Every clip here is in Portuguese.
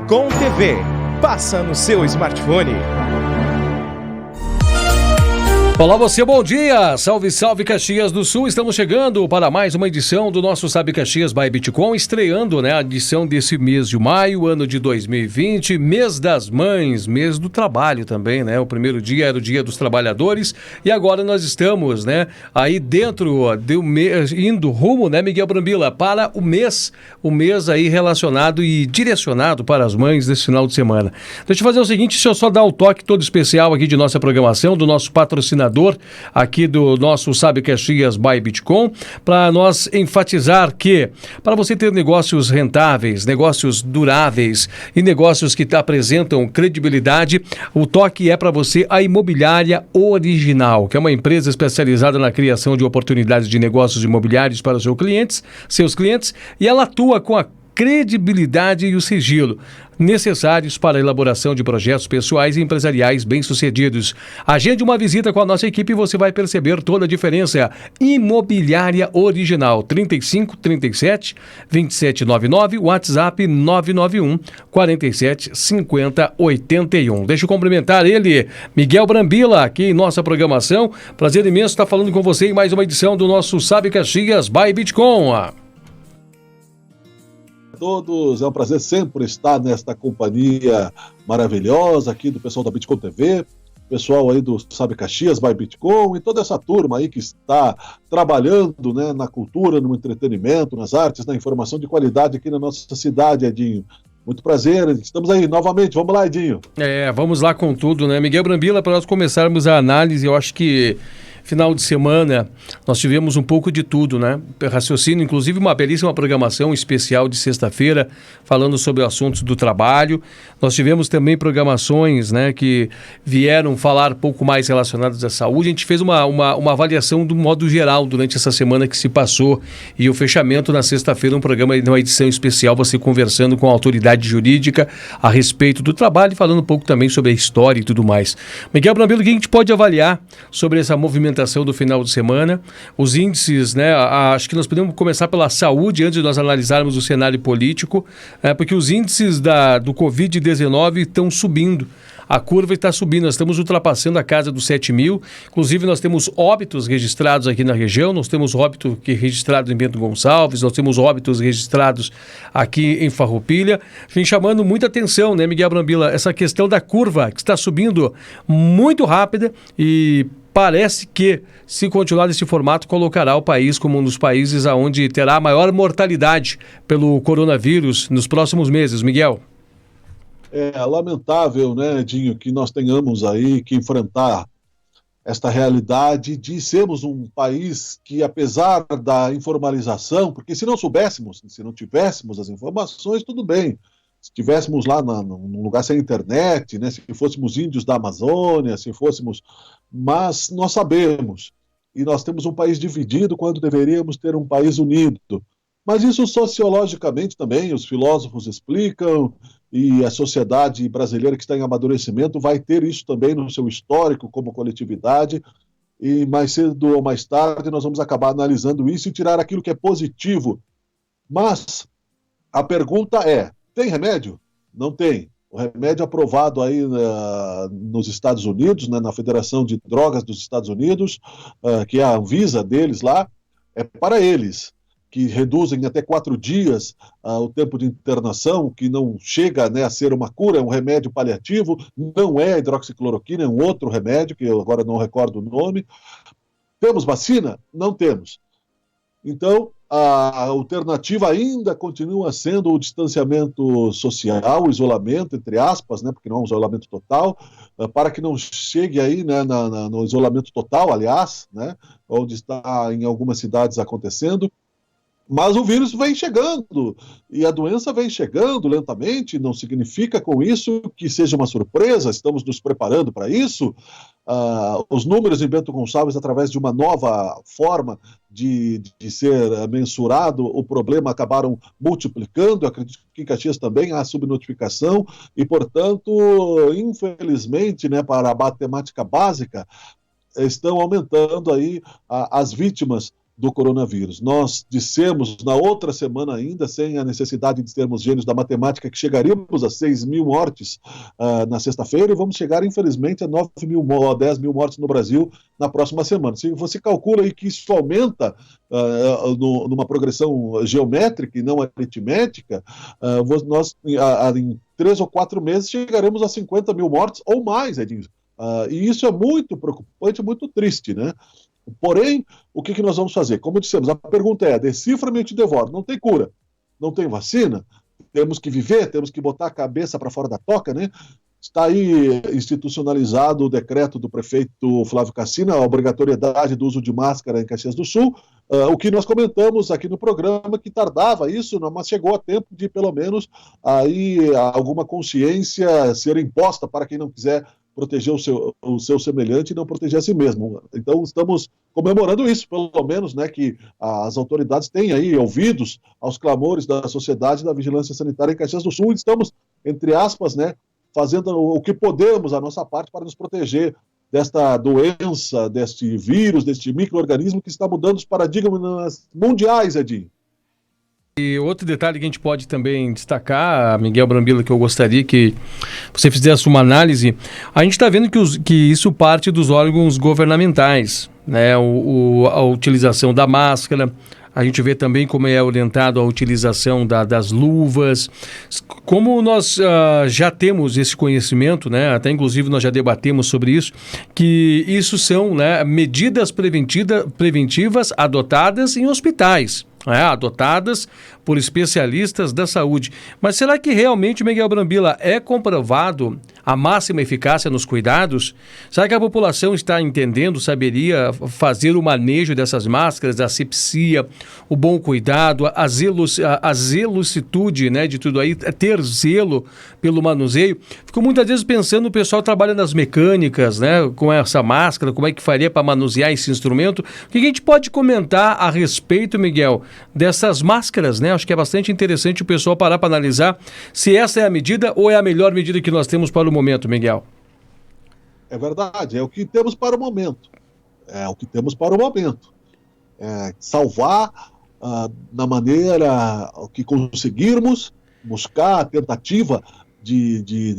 Com TV. Passa no seu smartphone. Olá você, bom dia! Salve, salve Caxias do Sul! Estamos chegando para mais uma edição do nosso Sabe Caxias by Bitcom, estreando a edição desse mês de maio, ano de 2020, mês das mães, mês do trabalho também, né? O primeiro dia era o dia dos trabalhadores e agora nós estamos, aí dentro do mês, indo rumo, Miguel Brambila, para o mês aí relacionado e direcionado para as mães desse final de semana. Deixa eu fazer o seguinte, deixa eu só dar o toque todo especial aqui de nossa programação, do nosso patrocinador aqui do nosso Sabe Caxias by Bitcom, para nós enfatizar que para você ter negócios rentáveis, negócios duráveis e negócios que apresentam credibilidade, o toque é para você a Imobiliária Original, que é uma empresa especializada na criação de oportunidades de negócios imobiliários para os seus clientes, e ela atua com a credibilidade e o sigilo necessários para a elaboração de projetos pessoais e empresariais bem-sucedidos. Agende uma visita com a nossa equipe e você vai perceber toda a diferença. Imobiliária Original, 35 37 27 99, WhatsApp 991 47 50 81. Deixa eu cumprimentar ele, Miguel Brambila, aqui em nossa programação. Prazer imenso estar falando com você em mais uma edição do nosso Sabe Caxias by Bitcom. Todos, é um prazer sempre estar nesta companhia maravilhosa aqui do pessoal da Bitcom TV, pessoal aí do Sabe Caxias by Bitcom e toda essa turma aí que está trabalhando na cultura, no entretenimento, nas artes, na informação de qualidade aqui na nossa cidade, Edinho. Muito prazer, estamos aí novamente, vamos lá, Edinho. Vamos lá com tudo, Miguel Brambila, para nós começarmos a análise, eu acho que final de semana nós tivemos um pouco de tudo, Raciocínio, inclusive uma belíssima programação especial de sexta-feira, falando sobre assuntos do trabalho. Nós tivemos também programações, que vieram falar um pouco mais relacionadas à saúde. A gente fez uma avaliação do modo geral durante essa semana que se passou e o fechamento na sexta-feira, um programa, uma edição especial, você conversando com a autoridade jurídica a respeito do trabalho e falando um pouco também sobre a história e tudo mais. Miguel Brambila, o que a gente pode avaliar sobre essa movimentação do final de semana, os índices, acho que nós podemos começar pela saúde antes de nós analisarmos o cenário político, porque os índices do Covid-19 estão subindo. A curva está subindo, nós estamos ultrapassando a casa dos 7 mil, inclusive nós temos óbitos registrados aqui na região, nós temos óbito registrado em Bento Gonçalves, nós temos óbitos registrados aqui em Farroupilha, vem chamando muita atenção, Miguel Brambila, essa questão da curva que está subindo muito rápida e parece que, se continuar desse formato, colocará o país como um dos países onde terá maior mortalidade pelo coronavírus nos próximos meses. Miguel? É lamentável, Edinho, que nós tenhamos aí que enfrentar esta realidade de sermos um país que, apesar da informalização, porque se não soubéssemos, se não tivéssemos as informações, tudo bem. Se estivéssemos lá num lugar sem internet, se fôssemos índios da Amazônia, mas nós sabemos, e nós temos um país dividido quando deveríamos ter um país unido. Mas isso sociologicamente também, os filósofos explicam, e a sociedade brasileira que está em amadurecimento vai ter isso também no seu histórico como coletividade, e mais cedo ou mais tarde nós vamos acabar analisando isso e tirar aquilo que é positivo. Mas a pergunta é, tem remédio? Não tem. O remédio aprovado aí nos Estados Unidos, na Federação de Drogas dos Estados Unidos, que é a Anvisa deles lá, é para eles, que reduzem até 4 dias o tempo de internação, que não chega a ser uma cura, é um remédio paliativo, não é hidroxicloroquina, é um outro remédio, que eu agora não recordo o nome. Temos vacina? Não temos. Então, a alternativa ainda continua sendo o distanciamento social, o isolamento, entre aspas, porque não é um isolamento total, para que não chegue aí no isolamento total, aliás, onde está em algumas cidades acontecendo. Mas o vírus vem chegando, e a doença vem chegando lentamente, não significa com isso que seja uma surpresa, estamos nos preparando para isso. Os números em Bento Gonçalves, através de uma nova forma de ser mensurado, o problema acabaram multiplicando. Eu acredito que em Caxias também há subnotificação, e, portanto, infelizmente, para a matemática básica, estão aumentando aí as vítimas do coronavírus. Nós dissemos na outra semana ainda, sem a necessidade de sermos gênios da matemática, que chegaríamos a 6 mil mortes na sexta-feira, e vamos chegar, infelizmente, a 9 mil, 10 mil mortes no Brasil na próxima semana. Se você calcula aí que isso aumenta numa progressão geométrica e não aritmética, nós em 3 ou 4 meses chegaremos a 50 mil mortes ou mais, Edinho. E isso é muito preocupante, muito triste, né? Porém, o que nós vamos fazer? Como dissemos, a pergunta é: decifra-me, eu te devoro. Não tem cura, não tem vacina, temos que viver, temos que botar a cabeça para fora da toca, né? Está aí institucionalizado o decreto do prefeito Flávio Cassina, a obrigatoriedade do uso de máscara em Caxias do Sul, o que nós comentamos aqui no programa, que tardava isso, mas chegou a tempo de, pelo menos, aí alguma consciência ser imposta para quem não quiser proteger o seu semelhante e não proteger a si mesmo. Então, estamos comemorando isso, pelo menos, né, que as autoridades têm aí ouvidos aos clamores da sociedade da vigilância sanitária em Caxias do Sul, e estamos, entre aspas, né, fazendo o que podemos, a nossa parte, para nos proteger desta doença, deste vírus, deste micro-organismo que está mudando os paradigmas mundiais, Edinho. E outro detalhe que a gente pode também destacar, Miguel Brambila, que eu gostaria que você fizesse uma análise, a gente está vendo que isso parte dos órgãos governamentais, né? A utilização da máscara, a gente vê também como é orientado a utilização das luvas. Como nós já temos esse conhecimento, né? Até inclusive nós já debatemos sobre isso, que isso são, né, medidas preventivas adotadas em hospitais, adotadas por especialistas da saúde. Mas será que realmente, Miguel Brambila, é comprovado a máxima eficácia nos cuidados? Será que a população está entendendo, saberia fazer o manejo dessas máscaras, a asepsia, o bom cuidado, a zelucitude, né, de tudo aí, ter zelo pelo manuseio? Fico muitas vezes pensando, o pessoal trabalha nas mecânicas, né, com essa máscara, como é que faria para manusear esse instrumento? O que a gente pode comentar a respeito, Miguel, dessas máscaras, né? Acho que é bastante interessante o pessoal parar para analisar se essa é a medida ou é a melhor medida que nós temos para o momento, Miguel. É verdade, é o que temos para o momento. Salvar na maneira que conseguirmos, buscar a tentativa de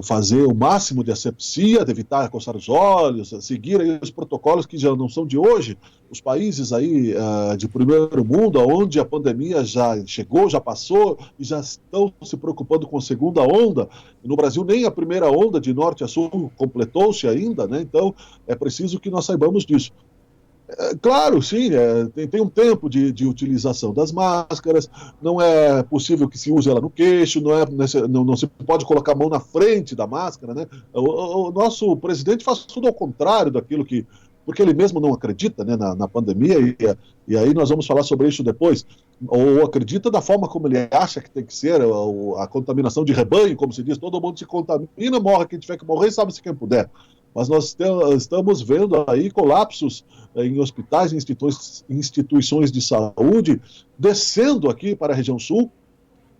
fazer o máximo de asepsia, de evitar coçar os olhos, seguir aí os protocolos que já não são de hoje. Os países aí de primeiro mundo, onde a pandemia já chegou, já passou, e já estão se preocupando com a segunda onda. No Brasil, nem a primeira onda de norte a sul completou-se ainda, né? Então, é preciso que nós saibamos disso. Claro, sim, tem um tempo de utilização das máscaras, não é possível que se use ela no queixo, não se pode colocar a mão na frente da máscara, né? O nosso presidente faz tudo ao contrário daquilo que... porque ele mesmo não acredita, né, na pandemia, e aí nós vamos falar sobre isso depois, ou acredita da forma como ele acha que tem que ser, a contaminação de rebanho, como se diz, todo mundo se contamina, morre quem tiver que morrer, sabe-se quem puder. Mas nós estamos vendo aí colapsos em hospitais, em instituições de saúde, descendo aqui para a região sul.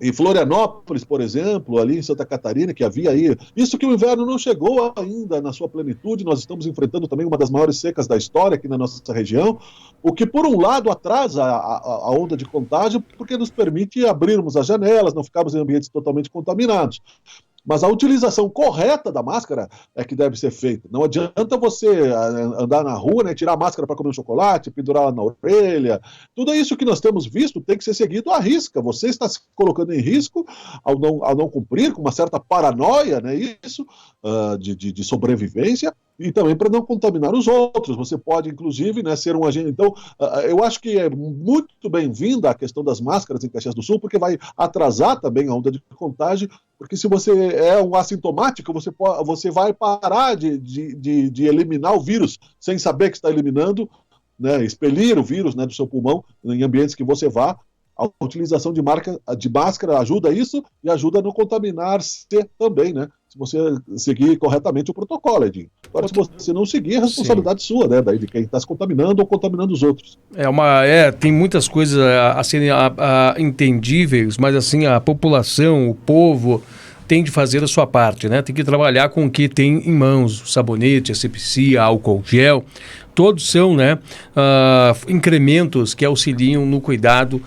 Em Florianópolis, por exemplo, ali em Santa Catarina, que havia aí... Isso que o inverno não chegou ainda na sua plenitude, nós estamos enfrentando também uma das maiores secas da história aqui na nossa região, o que, por um lado, atrasa a onda de contágio, porque nos permite abrirmos as janelas, não ficarmos em ambientes totalmente contaminados. Mas a utilização correta da máscara é que deve ser feita. Não adianta você andar na rua, né, tirar a máscara para comer um chocolate, pendurá-la na orelha. Tudo isso que nós temos visto tem que ser seguido à risca. Você está se colocando em risco ao não cumprir, com uma certa paranoia, né, isso, de sobrevivência, e também para não contaminar os outros. Você pode, inclusive, né, ser um agente. Então, eu acho que é muito bem-vinda a questão das máscaras em Caxias do Sul, porque vai atrasar também a onda de contágio, porque se você é um assintomático, você vai parar de eliminar o vírus sem saber que está eliminando, né, expelir o vírus, né, do seu pulmão em ambientes que você vá. A utilização de máscara ajuda isso e ajuda a não contaminar-se também, né? Se você seguir corretamente o protocolo, Edinho. Agora, se você não seguir, é responsabilidade sua, né? Daí de quem está se contaminando ou contaminando os outros. Tem muitas coisas a serem entendíveis, mas assim, a população, o povo, tem de fazer a sua parte, né? Tem que trabalhar com o que tem em mãos, sabonete, asepsia, álcool gel. todos são, né, incrementos que auxiliam no cuidado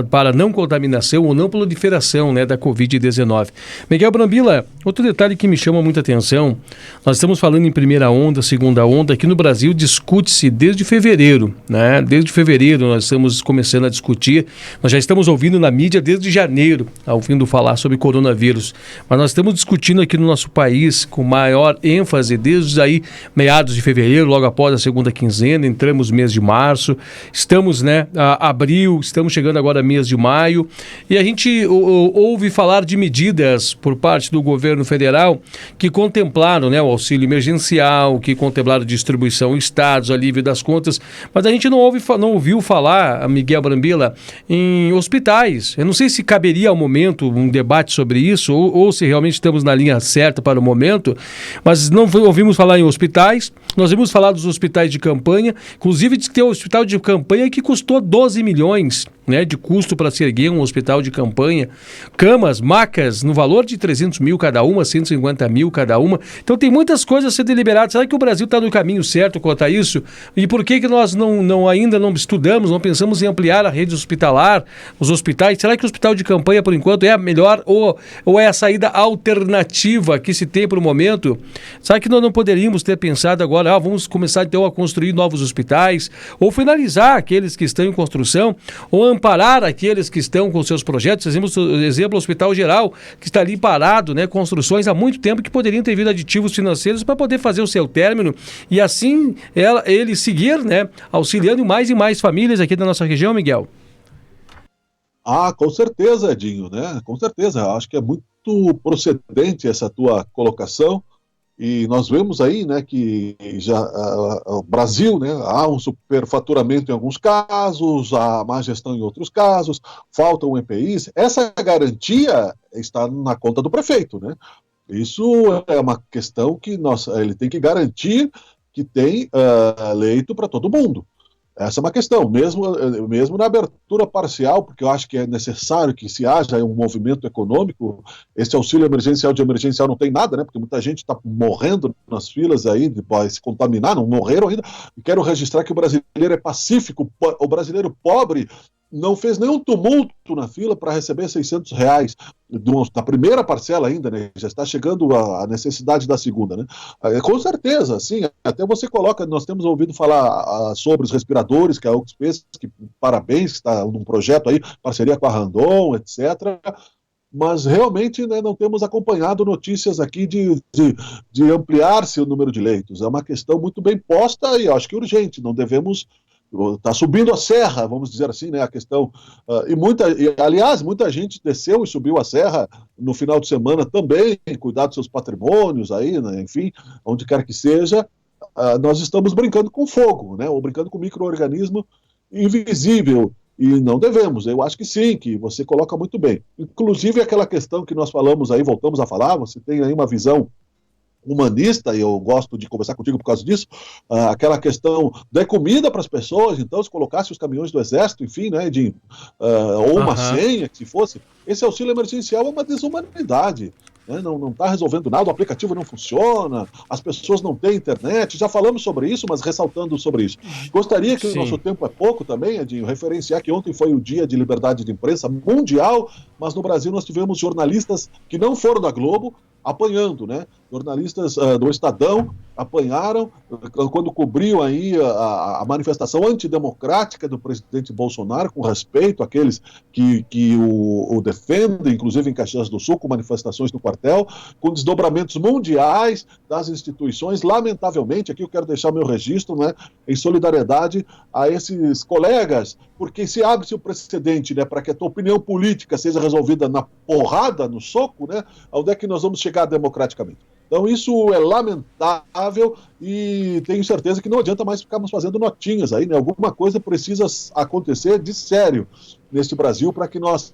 para não contaminação ou não proliferação, né, da Covid-19. Miguel Brambila, outro detalhe que me chama muita atenção, nós estamos falando em primeira onda, segunda onda, aqui no Brasil discute-se desde fevereiro, né? Desde fevereiro nós estamos começando a discutir, nós já estamos ouvindo na mídia desde janeiro, ouvindo falar sobre coronavírus, mas nós estamos discutindo aqui no nosso país com maior ênfase desde aí meados de fevereiro, logo após a segunda quinzena, entramos no mês de março, estamos, né, abril, estamos chegando agora mês de maio, e a gente ouve falar de medidas por parte do governo federal que contemplaram, né, o auxílio emergencial, que contemplaram distribuição em estados, alívio das contas, mas a gente não ouviu falar, Miguel Brambila, em hospitais. Eu não sei se caberia ao momento um debate sobre isso ou se realmente estamos na linha certa para o momento, mas não ouvimos falar em hospitais, nós vimos falar dos hospitais de campanha, inclusive de ter um hospital de campanha que custou 12 milhões, né, de custo para se erguer um hospital de campanha, camas, macas, no valor de 300 mil cada uma, 150 mil cada uma. Então tem muitas coisas a ser deliberadas. Será que o Brasil está no caminho certo quanto a isso? E por que nós ainda não estudamos, não pensamos em ampliar a rede hospitalar, os hospitais? Será que o hospital de campanha, por enquanto, é a melhor ou é a saída alternativa que se tem para o momento? Será que nós não poderíamos ter pensado agora, vamos começar então a construir novos hospitais, ou finalizar aqueles que estão em construção, ou amparar aqueles que estão com seus projetos? Exemplo, o Hospital Geral, que está ali parado, né, construções há muito tempo que poderiam ter vindo aditivos financeiros para poder fazer o seu término e assim ele seguir, né, auxiliando mais e mais famílias aqui da nossa região, Miguel. Com certeza, Edinho, né? Com certeza. Acho que é muito procedente essa tua colocação. E nós vemos aí, né, que já o Brasil, né, há um superfaturamento em alguns casos, há má gestão em outros casos, faltam EPIs. Essa garantia está na conta do prefeito, né? Isso é uma questão que ele tem que garantir que tem leito para todo mundo. Essa é uma questão, mesmo na abertura parcial, porque eu acho que é necessário que se haja um movimento econômico. Esse auxílio emergencial de emergencial não tem nada, né? Porque muita gente está morrendo nas filas aí, vai se contaminar, não morreram ainda. E quero registrar que o brasileiro é pacífico, o brasileiro pobre não fez nenhum tumulto na fila para receber R$600 da primeira parcela ainda, né? Já está chegando a necessidade da segunda, né? Com certeza, sim. Até você coloca, nós temos ouvido falar sobre os respiradores, que é a UXP, que parabéns, que está num projeto aí, parceria com a Randon, etc., mas realmente, né, não temos acompanhado notícias aqui de ampliar-se o número de leitos. É uma questão muito bem posta e acho que urgente, não devemos. Está subindo a serra, vamos dizer assim, né, a questão. Aliás, muita gente desceu e subiu a serra no final de semana também, cuidar dos seus patrimônios aí, né, enfim, onde quer que seja. Nós estamos brincando com fogo, né, ou brincando com micro-organismo invisível, e não devemos. Eu acho que sim, que você coloca muito bem. Inclusive aquela questão que nós falamos aí, voltamos a falar, você tem aí uma visão humanista, e eu gosto de conversar contigo por causa disso, aquela questão da comida para as pessoas, então se colocasse os caminhões do exército, enfim, né, Edinho, ou uma senha, que se fosse, esse auxílio emergencial é uma desumanidade, né? Não está resolvendo nada, o aplicativo não funciona, as pessoas não têm internet, já falamos sobre isso, mas ressaltando sobre isso. Gostaria que o nosso tempo é pouco também, Edinho, referenciar que ontem foi o dia de liberdade de imprensa mundial, mas no Brasil nós tivemos jornalistas que não foram da Globo, apanhando, né? Jornalistas do Estadão apanharam quando cobriam aí a manifestação antidemocrática do presidente Bolsonaro, com respeito àqueles que o defendem, inclusive em Caxias do Sul, com manifestações no quartel, com desdobramentos mundiais das instituições. Lamentavelmente, aqui eu quero deixar meu registro, né, em solidariedade a esses colegas, porque se abre-se o precedente, né, para que a tua opinião política seja resolvida na porrada, no soco, né, onde é que nós vamos chegar democraticamente? Então isso é lamentável e tenho certeza que não adianta mais ficarmos fazendo notinhas aí, né? Alguma coisa precisa acontecer de sério. neste Brasil para que nós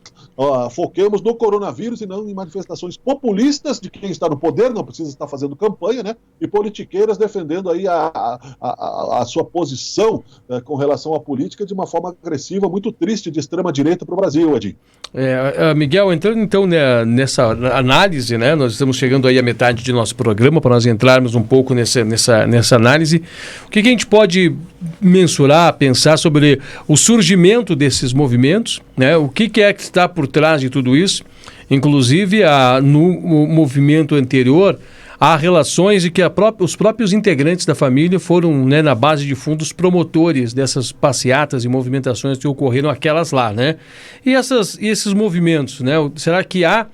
foquemos no coronavírus e não em manifestações populistas de quem está no poder, não precisa estar fazendo campanha, né? E politiqueiras defendendo aí a sua posição com relação à política de uma forma agressiva, muito triste, de extrema-direita para o Brasil, Edinho. Miguel, entrando então nessa análise, né? Nós estamos chegando aí à metade de nosso programa para nós entrarmos um pouco nessa análise. O que a gente pode mensurar, pensar sobre o surgimento desses movimentos, né? O que é que está por trás de tudo isso? Inclusive, no movimento anterior, há relações de que os próprios integrantes da família foram, né, na base de fundos, promotores dessas passeatas e movimentações que ocorreram aquelas lá, né? E esses movimentos, né? Será que há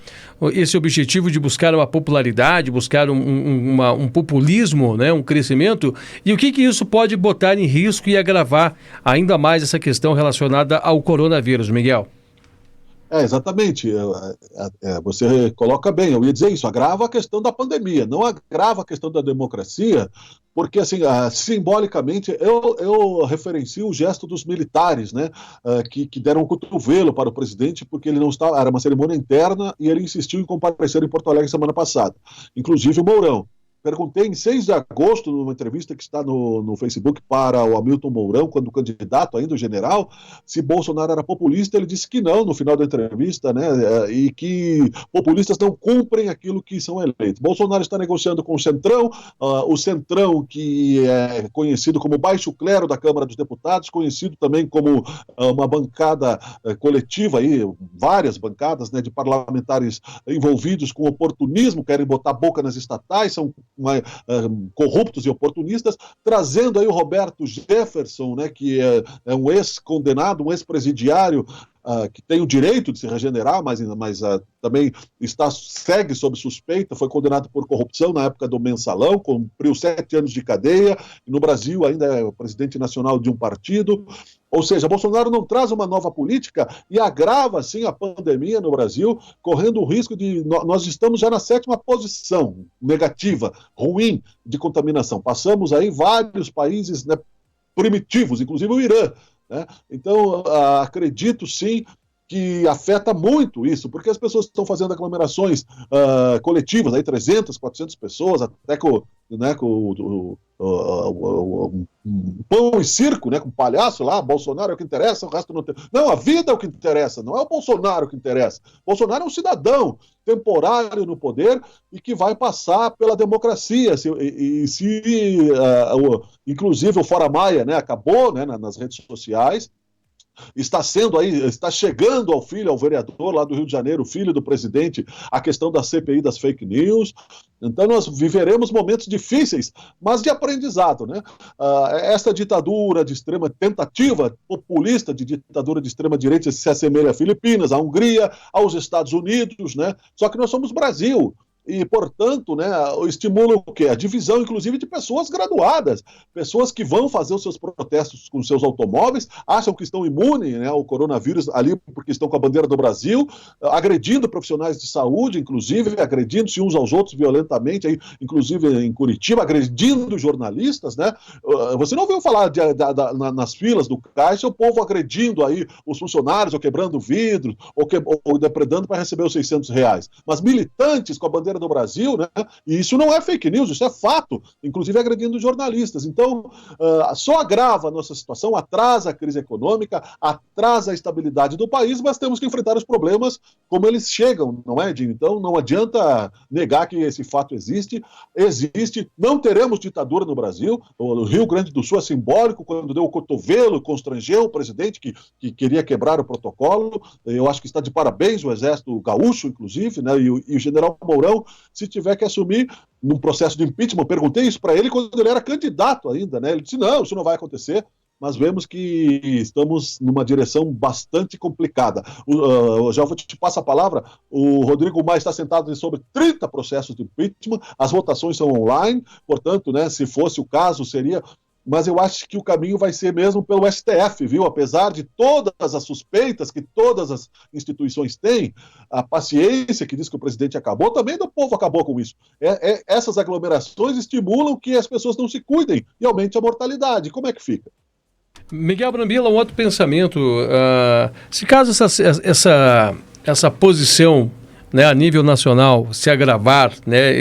esse objetivo de buscar uma popularidade, buscar um populismo, né, um crescimento? E o que isso pode botar em risco e agravar ainda mais essa questão relacionada ao coronavírus, Miguel? Exatamente. Você coloca bem, eu ia dizer isso, agrava a questão da pandemia, não agrava a questão da democracia, porque, assim, simbolicamente, eu referencio o gesto dos militares, né, que deram um cotovelo para o presidente, porque ele não estava, era uma cerimônia interna, e ele insistiu em comparecer em Porto Alegre semana passada, inclusive o Mourão. Perguntei em 6 de agosto, numa entrevista que está no Facebook para o Hamilton Mourão, quando candidato ainda, o general, se Bolsonaro era populista. Ele disse que não, no final da entrevista, né, e que populistas não cumprem aquilo que são eleitos. Bolsonaro está negociando com o Centrão, que é conhecido como baixo clero da Câmara dos Deputados, conhecido também como uma bancada coletiva, aí, várias bancadas, né, de parlamentares envolvidos com oportunismo, querem botar a boca nas estatais, são corruptos e oportunistas, trazendo aí o Roberto Jefferson, né, que é um ex-condenado, um ex-presidiário, que tem o direito de se regenerar, mas também segue sob suspeita, foi condenado por corrupção na época do mensalão, cumpriu 7 anos de cadeia, e no Brasil ainda é o presidente nacional de um partido. Ou seja, Bolsonaro não traz uma nova política e agrava, assim, a pandemia no Brasil, correndo o risco de... Nós estamos já na 7ª posição negativa, ruim, de contaminação. Passamos aí vários países, né, primitivos, inclusive o Irã, né? Então, acredito sim que afeta muito isso, porque as pessoas estão fazendo aglomerações coletivas, aí 300, 400 pessoas, até com pão e circo, né, com palhaço lá, Bolsonaro é o que interessa, o resto não tem. Não, a vida é o que interessa, não é o Bolsonaro que interessa. Bolsonaro é um cidadão temporário no poder e que vai passar pela democracia. Inclusive o Fora Maia, né, acabou, né, nas redes sociais, está chegando ao vereador lá do Rio de Janeiro, o filho do presidente, a questão da CPI das fake news. Então nós viveremos momentos difíceis, mas de aprendizado, né? Essa ditadura de extrema, tentativa populista de ditadura de extrema direita se assemelha a Filipinas, a Hungria, aos Estados Unidos, né? Só que nós somos Brasil. E, portanto, né, estimula o quê? A divisão, inclusive, de pessoas graduadas, pessoas que vão fazer os seus protestos com seus automóveis, acham que estão imunes, né, ao coronavírus ali porque estão com a bandeira do Brasil, agredindo profissionais de saúde, inclusive, agredindo-se uns aos outros violentamente, aí, inclusive em Curitiba, agredindo jornalistas, né? Você não ouviu falar nas filas do caixa, o povo agredindo aí os funcionários, ou quebrando vidros, ou depredando para receber os R$600. Mas militantes com a bandeira do Brasil, né? E isso não é fake news, isso é fato, inclusive agredindo jornalistas. Então, só agrava a nossa situação, atrasa a crise econômica, atrasa a estabilidade do país, mas temos que enfrentar os problemas como eles chegam, não é, Edinho? Então, não adianta negar que esse fato existe, não teremos ditadura no Brasil. O Rio Grande do Sul é simbólico, quando deu o cotovelo, constrangeu o presidente que queria quebrar o protocolo. Eu acho que está de parabéns o Exército Gaúcho, inclusive, né? E o general Mourão, se tiver que assumir num processo de impeachment. Perguntei isso para ele quando ele era candidato ainda, né? Ele disse, não, isso não vai acontecer, mas vemos que estamos numa direção bastante complicada. Já vou te passar a palavra, o Rodrigo Maia está sentado sobre 30 processos de impeachment, as votações são online, portanto, né, se fosse o caso, seria... Mas eu acho que o caminho vai ser mesmo pelo STF, viu? Apesar de todas as suspeitas que todas as instituições têm, a paciência que diz que o presidente acabou, também o povo acabou com isso. Essas aglomerações estimulam que as pessoas não se cuidem e aumente a mortalidade. Como é que fica? Miguel Brambila, um outro pensamento. Se caso essa posição, né, a nível nacional se agravar, né,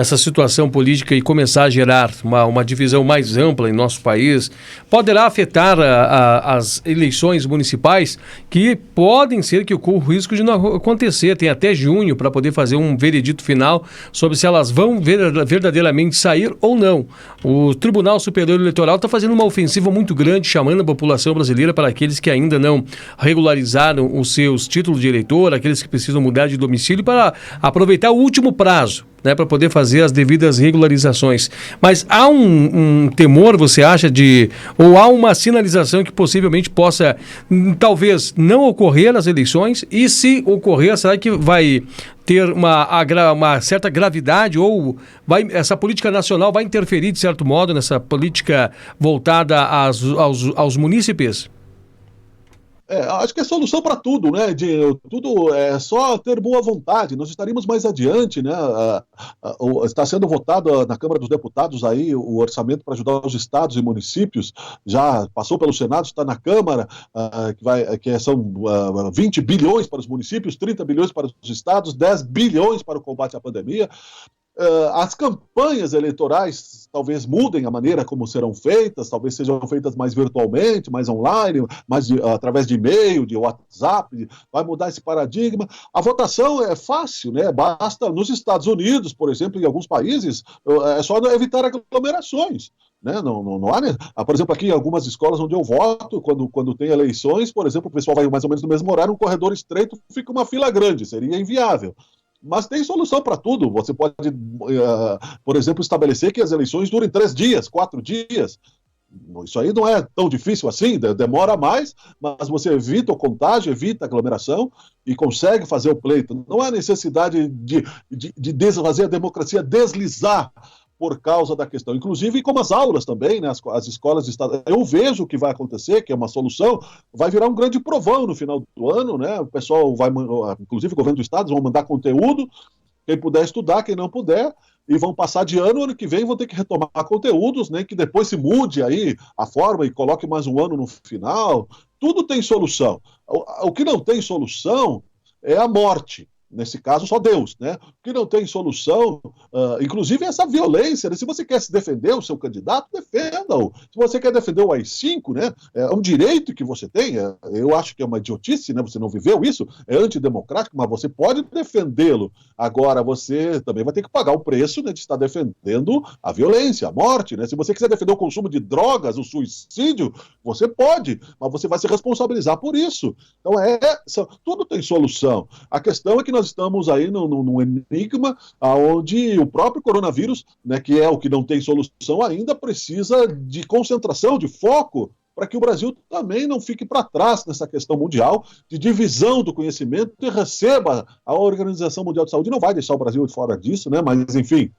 essa situação política e começar a gerar uma divisão mais ampla em nosso país, poderá afetar as eleições municipais, que podem ser que ocorra o risco de não acontecer. Tem até junho para poder fazer um veredito final sobre se elas vão verdadeiramente sair ou não. O Tribunal Superior Eleitoral está fazendo uma ofensiva muito grande, chamando a população brasileira, para aqueles que ainda não regularizaram os seus títulos de eleitor, aqueles que precisam mudar de domicílio, para aproveitar o último prazo, né, para poder fazer as devidas regularizações. Mas há um temor, você acha, ou há uma sinalização que possivelmente possa, talvez, não ocorrer nas eleições? E se ocorrer, será que vai ter uma certa gravidade, ou essa política nacional vai interferir, de certo modo, nessa política voltada aos munícipes? Acho que é solução para tudo, né? Tudo é só ter boa vontade. Nós estaríamos mais adiante, né? Está sendo votado na Câmara dos Deputados aí o orçamento para ajudar os estados e municípios. Já passou pelo Senado, está na Câmara, são 20 bilhões para os municípios, 30 bilhões para os estados, 10 bilhões para o combate à pandemia. As campanhas eleitorais talvez mudem a maneira como serão feitas, talvez sejam feitas mais virtualmente, mais online, mais através de e-mail, de WhatsApp, vai mudar esse paradigma. A votação é fácil, né? Basta, nos Estados Unidos, por exemplo, em alguns países, é só evitar aglomerações. Né? Não há, por exemplo, aqui em algumas escolas onde eu voto, quando tem eleições, por exemplo, o pessoal vai mais ou menos no mesmo horário, um corredor estreito, fica uma fila grande, seria inviável. Mas tem solução para tudo. Você pode, por exemplo, estabelecer que as eleições durem 3 dias, 4 dias. Isso aí não é tão difícil assim, demora mais, mas você evita o contágio, evita a aglomeração e consegue fazer o pleito. Não há necessidade de fazer a democracia deslizar por causa da questão. Inclusive, como as aulas também, né, as escolas de estado, eu vejo o que vai acontecer, que é uma solução, vai virar um grande provão no final do ano, né? O pessoal vai, inclusive o governo do estado, vão mandar conteúdo, quem puder estudar, quem não puder, e vão passar de ano que vem vão ter que retomar conteúdos, né, que depois se mude aí a forma e coloque mais um ano no final. Tudo tem solução. O que não tem solução é a morte. Nesse caso, só Deus, né? O que não tem solução, inclusive essa violência, né? Se você quer se defender o seu candidato, defenda-o. Se você quer defender o AI-5, né? É um direito que você tem, eu acho que é uma idiotice, né? Você não viveu isso, é antidemocrático, mas você pode defendê-lo. Agora, você também vai ter que pagar o preço, né, de estar defendendo a violência, a morte, né? Se você quiser defender o consumo de drogas, o suicídio, você pode, mas você vai se responsabilizar por isso. Então, tudo tem solução. A questão é que nós estamos aí num enigma onde o próprio coronavírus, né, que é o que não tem solução ainda, precisa de concentração, de foco, para que o Brasil também não fique para trás nessa questão mundial de divisão do conhecimento e receba a Organização Mundial de Saúde. Não vai deixar o Brasil de fora disso, né? Mas, enfim,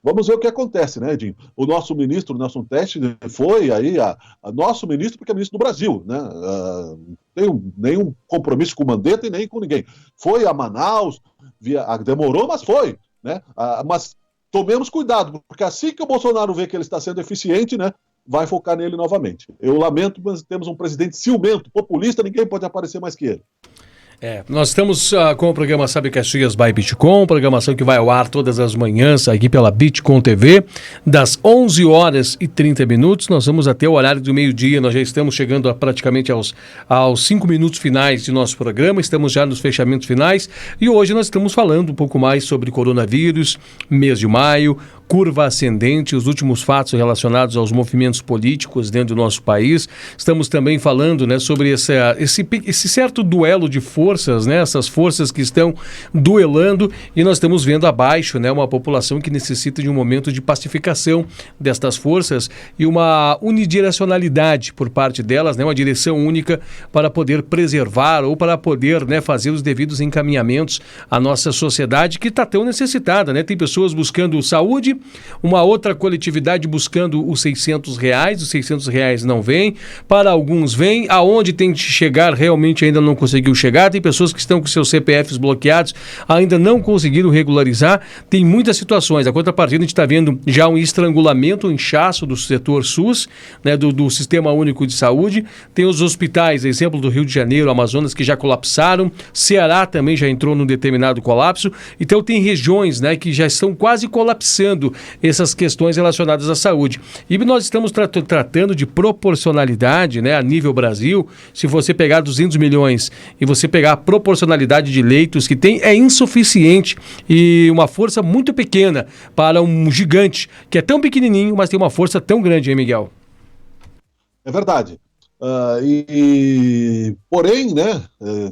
vamos ver o que acontece, né, Edinho? O nosso ministro, Nelson Teich, foi aí nosso ministro, porque é ministro do Brasil, né? Não tem nenhum compromisso com o Mandetta e nem com ninguém. Foi a Manaus, demorou, mas foi, né? Mas tomemos cuidado, porque assim que o Bolsonaro vê que ele está sendo eficiente, né, vai focar nele novamente. Eu lamento, mas temos um presidente ciumento, populista, ninguém pode aparecer mais que ele. Nós estamos com o programa Sabe Caxias by Bitcom, programação que vai ao ar todas as manhãs aqui pela Bitcom TV, das 11h30. Nós vamos até o horário do meio-dia, nós já estamos chegando praticamente aos 5 minutos finais de nosso programa, estamos já nos fechamentos finais e hoje nós estamos falando um pouco mais sobre coronavírus, mês de maio, curva ascendente, os últimos fatos relacionados aos movimentos políticos dentro do nosso país. Estamos também falando, né, sobre esse certo duelo de forças, né, essas forças que estão duelando, e nós estamos vendo abaixo, né, uma população que necessita de um momento de pacificação destas forças e uma unidirecionalidade por parte delas, né, uma direção única para poder preservar ou para poder, né, fazer os devidos encaminhamentos à nossa sociedade que está tão necessitada, né? Tem pessoas buscando saúde, uma outra coletividade buscando os R$600, os R$600 não vem, para alguns vem, aonde tem que chegar realmente ainda não conseguiu chegar, tem tem pessoas que estão com seus CPFs bloqueados, ainda não conseguiram regularizar. Tem muitas situações. A contrapartida, a gente está vendo já um estrangulamento, um inchaço do setor SUS, né, do Sistema Único de Saúde. Tem os hospitais, exemplo do Rio de Janeiro, Amazonas, que já colapsaram. Ceará também já entrou num determinado colapso. Então tem regiões, né, que já estão quase colapsando essas questões relacionadas à saúde. E nós estamos tratando de proporcionalidade, né, a nível Brasil. Se você pegar 200 milhões e você pegar a proporcionalidade de leitos que tem, é insuficiente e uma força muito pequena para um gigante, que é tão pequenininho, mas tem uma força tão grande, hein, Miguel? É verdade. Porém, né,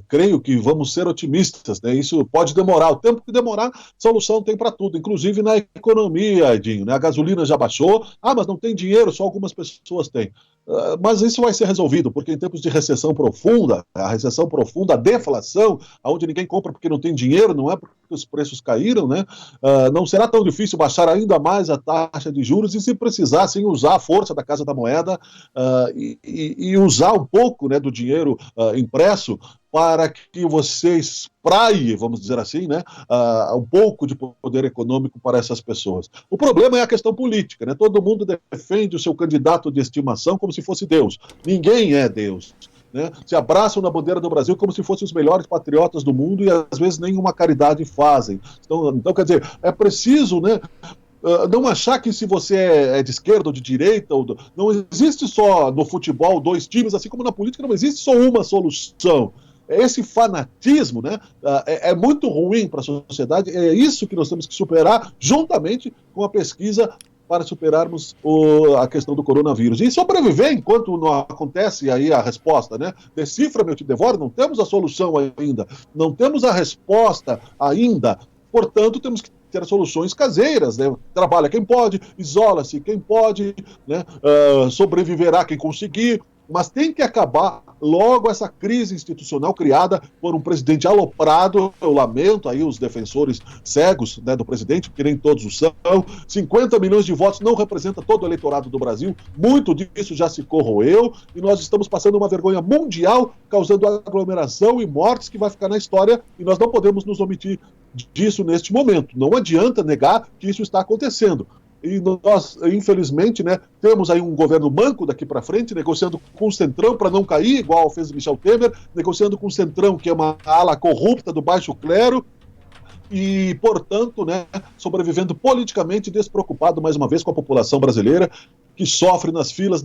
creio que vamos ser otimistas, né? Isso pode demorar. O tempo que demorar, solução tem para tudo, inclusive na economia, Edinho, né? A gasolina já baixou, mas não tem dinheiro, só algumas pessoas têm. Mas isso vai ser resolvido, porque em tempos de recessão profunda, a deflação, onde ninguém compra porque não tem dinheiro, não é porque os preços caíram, né? Não será tão difícil baixar ainda mais a taxa de juros e, se precisar, sim, usar a força da Casa da Moeda e usar um pouco, né, do dinheiro impresso para que você espraie, vamos dizer assim, né, um pouco de poder econômico para essas pessoas. O problema é a questão política, né? Todo mundo defende o seu candidato de estimação como se fosse Deus. Ninguém é Deus, né? Se abraçam na bandeira do Brasil como se fossem os melhores patriotas do mundo e às vezes nenhuma caridade fazem. Então quer dizer, é preciso, né, não achar que se você é de esquerda ou de direita, não existe só no futebol 2 times, assim como na política não existe só uma solução. Esse fanatismo, né, é muito ruim para a sociedade, é isso que nós temos que superar juntamente com a pesquisa para superarmos a questão do coronavírus. E sobreviver enquanto não acontece aí a resposta, né? Decifra-me, eu te devoro, não temos a solução ainda, não temos a resposta ainda, portanto temos que ter soluções caseiras, né? Trabalha quem pode, isola-se quem pode, né? Sobreviverá quem conseguir, mas tem que acabar logo essa crise institucional criada por um presidente aloprado. Eu lamento aí os defensores cegos, né, do presidente, porque nem todos o são. 50 milhões de votos não representa todo o eleitorado do Brasil, muito disso já se corroeu, e nós estamos passando uma vergonha mundial, causando aglomeração e mortes que vai ficar na história, e nós não podemos nos omitir disso neste momento. Não adianta negar que isso está acontecendo. E nós, infelizmente, né, temos aí um governo manco daqui para frente, negociando com o Centrão para não cair, igual fez Michel Temer, negociando com o Centrão, que é uma ala corrupta do baixo clero, e, portanto, né, sobrevivendo politicamente despreocupado, mais uma vez, com a população brasileira, que sofre nas filas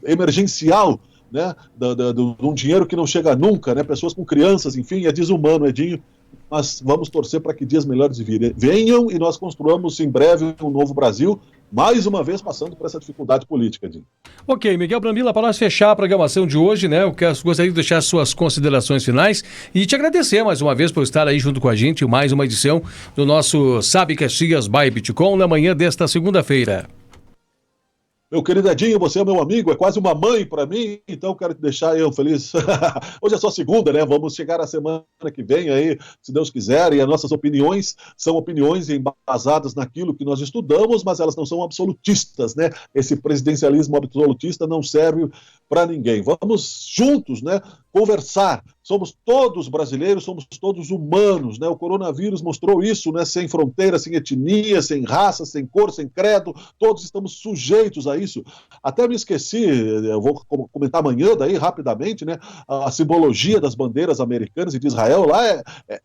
emergencial, né, de um dinheiro que não chega nunca, né, pessoas com crianças, enfim, é desumano, Edinho. Mas vamos torcer para que dias melhores venham e nós construamos em breve um novo Brasil, mais uma vez passando por essa dificuldade política, Dinho. Ok, Miguel Brambila, para nós fechar a programação de hoje, né, eu gostaria de deixar suas considerações finais e te agradecer mais uma vez por estar aí junto com a gente em mais uma edição do nosso Sabe Caxias by Bitcom na manhã desta segunda-feira. Meu querido Edinho, você é meu amigo, é quase uma mãe para mim, então quero te deixar eu feliz. Hoje é só segunda, né? Vamos chegar a semana que vem aí, se Deus quiser, e as nossas opiniões são opiniões embasadas naquilo que nós estudamos, mas elas não são absolutistas, né? Esse presidencialismo absolutista não serve para ninguém. Vamos juntos, né, conversar. Somos todos brasileiros, somos todos humanos, né? O coronavírus mostrou isso, né? Sem fronteira, sem etnia, sem raça, sem cor, sem credo, todos estamos sujeitos a isso. Até me esqueci, eu vou comentar amanhã daí rapidamente, né? A simbologia das bandeiras americanas e de Israel lá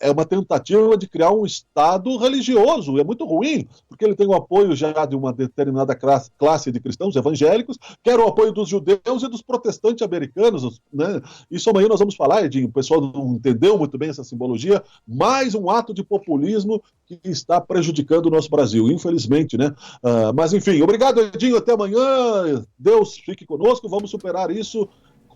é uma tentativa de criar um Estado religioso. É muito ruim, porque ele tem o apoio já de uma determinada classe de cristãos evangélicos, quer o apoio dos judeus e dos protestantes americanos, né? Isso amanhã nós vamos falar, Edinho. O pessoal não entendeu muito bem essa simbologia. Mais um ato de populismo que está prejudicando o nosso Brasil, infelizmente, né? Mas enfim, obrigado, Edinho. Até amanhã. Deus fique conosco. Vamos superar isso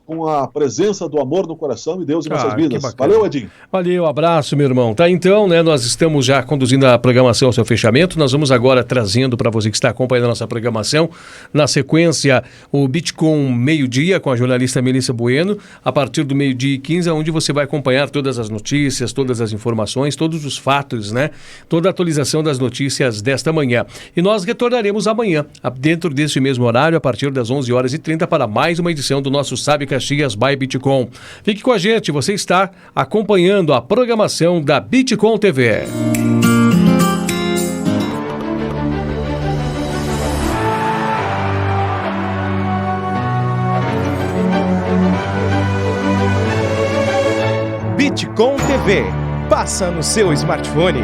com a presença do amor no coração e Deus em nossas vidas. Valeu, Edinho. Valeu, abraço, meu irmão. Tá, então, né, nós estamos já conduzindo a programação ao seu fechamento. Nós vamos agora trazendo para você que está acompanhando a nossa programação, na sequência, o Bitcom meio-dia com a jornalista Melissa Bueno, a partir do 12h15, onde você vai acompanhar todas as notícias, todas as informações, todos os fatos, né? Toda a atualização das notícias desta manhã. E nós retornaremos amanhã, dentro desse mesmo horário, a partir das 11h30, para mais uma edição do nosso Sabe Caxias by Bitcom. Fique com a gente, você está acompanhando a programação da Bitcom TV. Bitcom TV. Passa no seu smartphone.